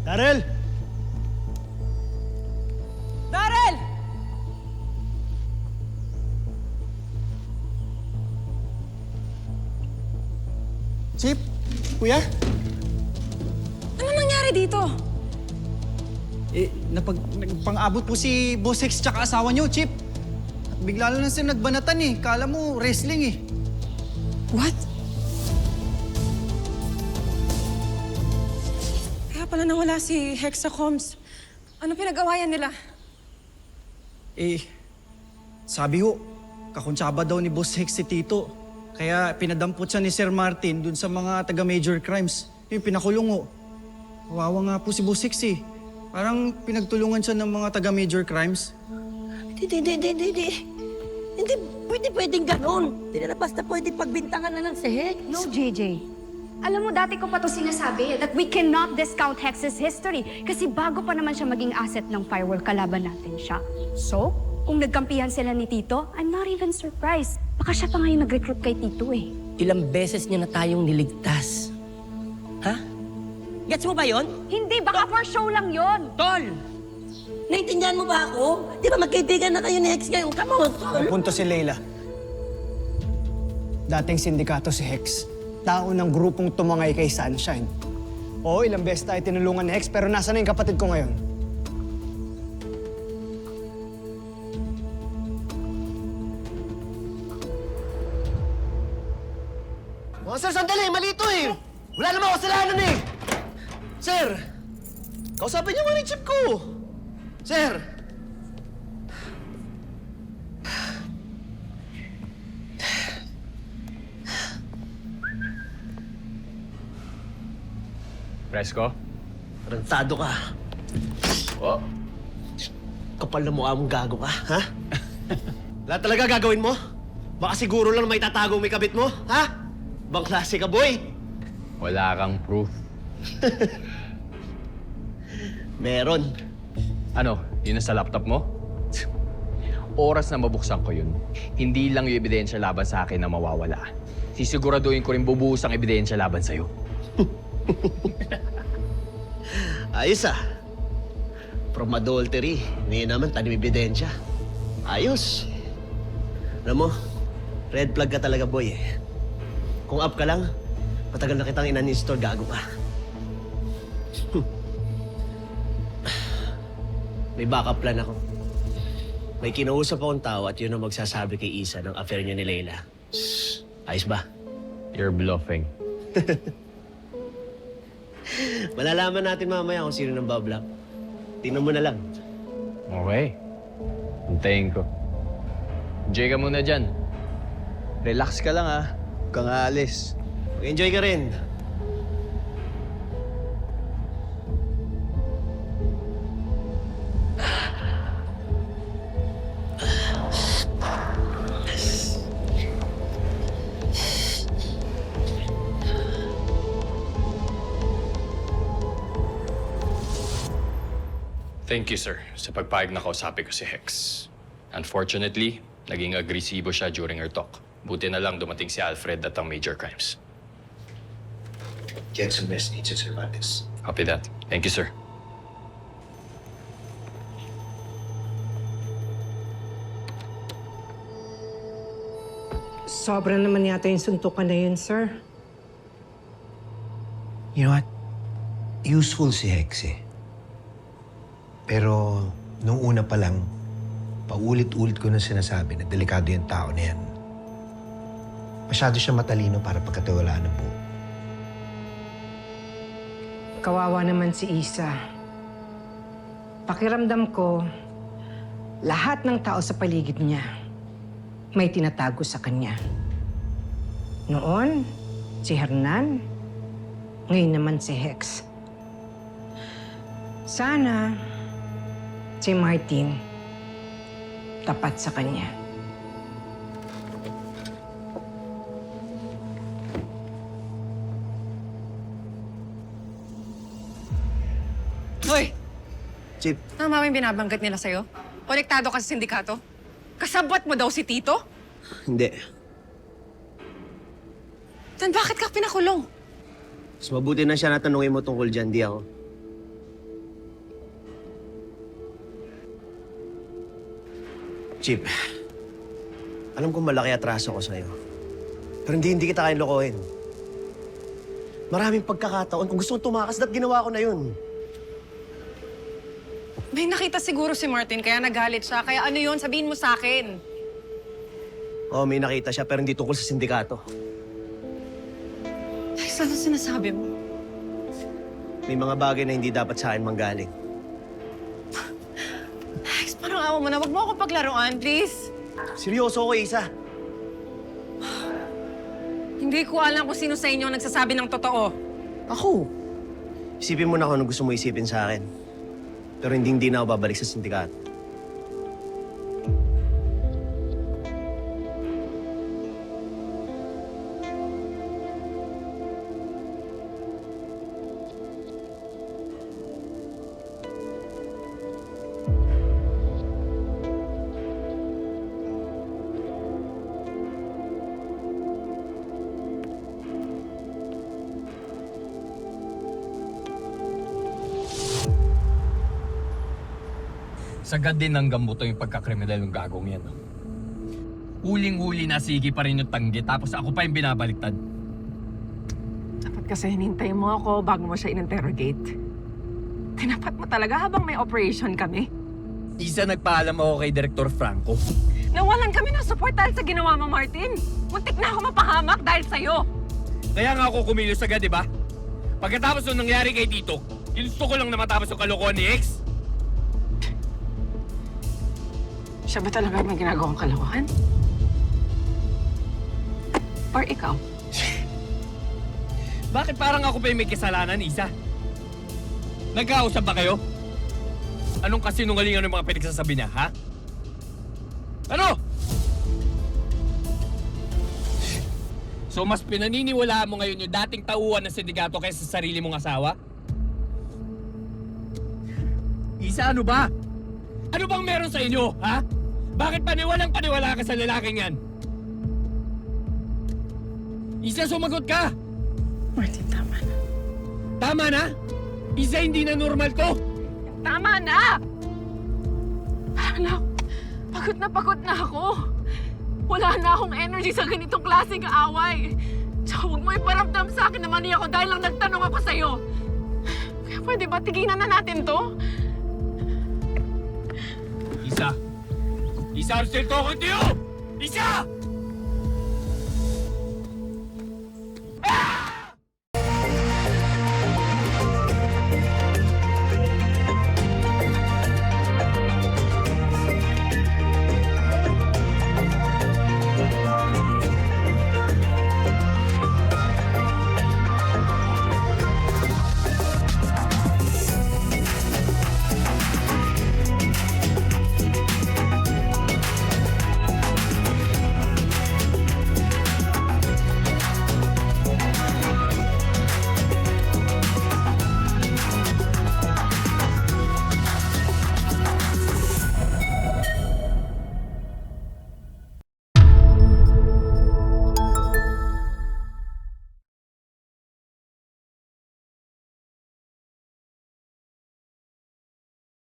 Darrell! Darrell! Chip? Kuya? Ano nangyari dito? Nagpang-abot po si Boss Hex tsaka asawa niyo, Chip. At bigla lang sila nagbanatan eh. Kala mo wrestling eh. What? Kaya pala nawala si Hexacoms. Ano pinag-awayan nila? Sabi ho, kakuntsaba daw ni Boss Hex si Tito. Kaya pinadampot siya ni Sir Martin dun sa mga taga-major crimes. Yung pinakulong ho. Kawawa nga po si Boss Hex eh. Parang pinagtulungan siya ng mga taga-major crimes. Hindi. Hindi pwedeng ganon. Hindi na basta pwedeng pagbintangan na lang si Hex. No, JJ. Alam mo, dati ko pa to sinasabi that we cannot discount Hex's history kasi bago pa naman siya maging asset ng firewall, kalaban natin siya. So, kung nagkampihan sila ni Tito, I'm not even surprised. Baka siya pa ngayon nag-recruit kay Tito eh. Ilang beses niya na tayong niligtas. Ha? Gets mo ba yon? Hindi, baka for show lang yon. Tol! Naintindihan mo ba ako? Di ba magkaibigan na kayo ni Hex ngayon? Come on, Tol! Punto si Leila. Dating sindikato si Hex. Tao ng grupong tumangay kay Sunshine. Oo, ilang beses tayo tinulungan ni Hex, pero nasa na yung kapatid ko ngayon? Mga sir, sandali! Mali ito eh! Wala namang kasalanan eh! Sir! Kausapin niyo nga ni chip ko! Sir! Fresco? Tarantado ka. Oh. Kapal na mukha mong gago ka, ha? Lahat talaga gagawin mo? Baka siguro lang may tatago may kabit mo, ha? Bang klase ka, boy? Wala kang proof. Meron. Ano? Yun na sa laptop mo? Oras na mabuksan ko yun, hindi lang yung ebidensya laban sa akin na mawawala. Sisiguraduhin ko rin bubuhos ang ebidensya laban sa'yo. Ayos ah. From adultery, ngayon naman tanim ebidensya. Ayos. Alam mo, red flag ka talaga, boy eh. Kung up ka lang, matagal na kitang in-uninstall, gago ka. May backup plan ako. May kinausap akong tao at yun ang magsasabi kay Isa ng affair niya ni Leila. Ayos ba? You're bluffing. Malalaman natin mamaya kung sino nang bablock. Tingnan mo na lang. Okay. Hintayin ko. Enjoy ka muna dyan. Relax ka lang ah. Huwag kang aalis. Mag-enjoy ka rin. Thank you, sir, sa pagpayag na kausapin ko si Hex. Unfortunately, naging agresibo siya during our talk. Buti na lang dumating si Alfred at ang major crimes. Get some message to Cervantes. Copy that. Thank you, sir. Sobra naman yata yung suntukan na yun, sir. You know what? Useful si Hex eh. Pero nung una pa lang, paulit-ulit ko na sinasabi na delikado yung tao na yan. Masyado siya matalino para pagkatiwalaan ng buo. Kawawa naman si Isa. Pakiramdam ko, lahat ng tao sa paligid niya may tinatago sa kanya. Noon, si Hernan. Ngayon naman si Hex. Sana, si Martin tapat sa kanya. Hoy! Chip, Tama ba yung binabanggit nila sa'yo? Konektado ka sa sindikato? Kasabwat mo daw si Tito? hindi. Then bakit ka pinakulong? Mas mabuti na siya na tanungin mo tungkol dyan, di ako. Chip, alam kong malaki atraso ko sa'yo. Pero hindi kita kayang lokohin. Maraming pagkakataon. Kung gusto kong tumakas, ginawa ko na yun. May nakita siguro si Martin, kaya nagalit siya. Kaya ano yun, sabihin mo sa akin. Oo, may nakita siya, pero hindi tungkol sa sindikato. Ay, saan ang sinasabi mo? May mga bagay na hindi dapat sa akin manggaling. Ay, parang awa mo na. Huwag mo ako paglaruan, please. Seryoso ako, Isa. Hindi ko alam kung sino sa inyo ang nagsasabi ng totoo. Ako. Isipin mo na kung ano gusto mo isipin sa akin. Pero hindi na ako babalik sa sindikato. Sagad din ng gambuto yung pagkakriminal ng gagong yan. No? Huling-huli na sige pa rin yung tanggi, tapos ako pa yung binabaliktad. Dapat kasi hinintay mo ako bago mo siya in-interrogate. Tinapat mo talaga habang may operation kami. Isa nagpaalam ako kay Director Franco. Nawalan kami ng support dahil sa ginawa mo, Martin. Muntik na ako mapahamak dahil sa'yo. Kaya nga ako kumilos agad, di ba? Pagkatapos nung nangyari kay Tito, ginusto ko lang na matapos yung kalokohan ni X. Siya ba talaga may ginagawang kalokohan? Or ikaw? Bakit parang ako pa yung may kasalanan, Isa? Nagkausap ba kayo? Anong kasinungalingan ng mga pinagsasabi niya, ha? Ano? So mas pinaniniwalaan mo ngayon yung dating tauhan ng sindikato kaysa sa sarili mong asawa? Isa, ano ba? Ano bang meron sa inyo, ha? Bakit paniwalang-paniwala ka sa lalaking yan? Isa, sumagot ka! Martin, tama na. Tama na? Isa, hindi na normal to! Tama na! Alam, pagod na ako. Wala na akong energy sa ganitong klaseng away. Tsaka huwag mo iparamdam sa akin na mali ako dahil lang nagtanong ako sa'yo. Kaya pwede ba tigilan na natin to? Isa! Isa, I'm still talking to you! Isa!